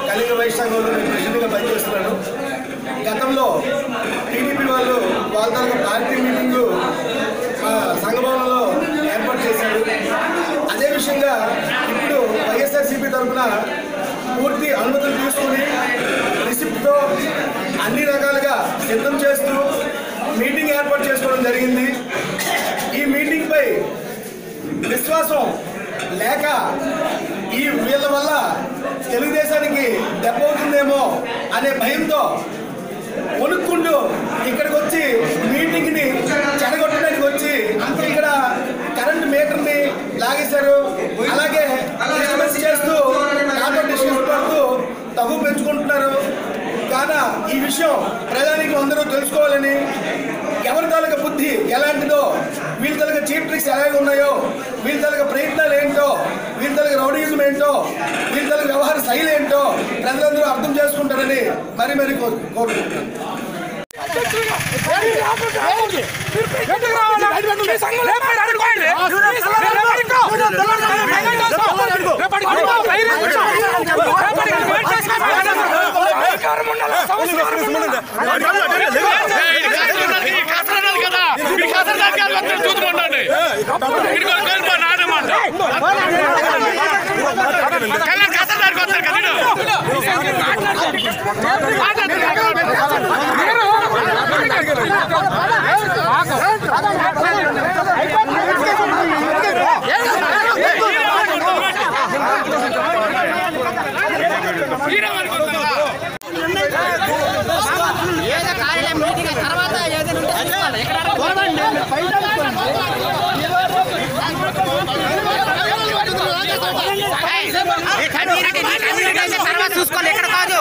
కలిగ వైశాఖంలో నేను ప్రెసిడెంట్గా పనిచేస్తున్నాను. గతంలో టీడీపీ వాళ్ళ పార్టీ మీటింగు సంఘభవనంలో ఏర్పాటు చేశారు. అదే విషయంగా ఇప్పుడు వైఎస్ఆర్సీపీ తరఫున పూర్తి అనుమతులు తీసుకుని రిసిప్ట్తో అన్ని రకాలుగా సిద్ధం చేస్తూ మీటింగ్ ఏర్పాటు చేసుకోవడం జరిగింది. ఈ మీటింగ్పై విశ్వాసం లేక ఈ వీళ్ళ వల్ల తెలుగుదేశానికి దెబ్బ అవుతుందేమో అనే భయంతో కొనుక్కుంటూ ఇక్కడికి వచ్చి మీటింగ్ని చెడగొట్టడానికి వచ్చి ఇక్కడ కరెంట్ మీటర్ని లాగేశారు. అలాగే డిస్టర్బెన్స్ చేస్తూ నాతో డిస్కస్ పడుతూ తగు పెంచుకుంటున్నారు. కాగా ఈ విషయం ప్రజానికి అందరూ తెలుసుకోవాలని, ఎవరి తాలూకా బుద్ధి ఎలాంటిదో, వీళ్ళ తాలూకా చీప్ ట్రిక్స్ ఎలాగ ఉన్నాయో, వీళ్ళ తాలూకా ప్రయత్నాలు ఏంటో, వీళ్ళ తాలూకా రౌడీజం ఏంటో, వీళ్ళ తాలూకా వ్యవహార శైలి ఏంటో ప్రజలందరూ అర్థం చేసుకుంటారని మరీ కోరుకుంటున్నాను. చూసుకోవాలి, ఎక్కడ కాదు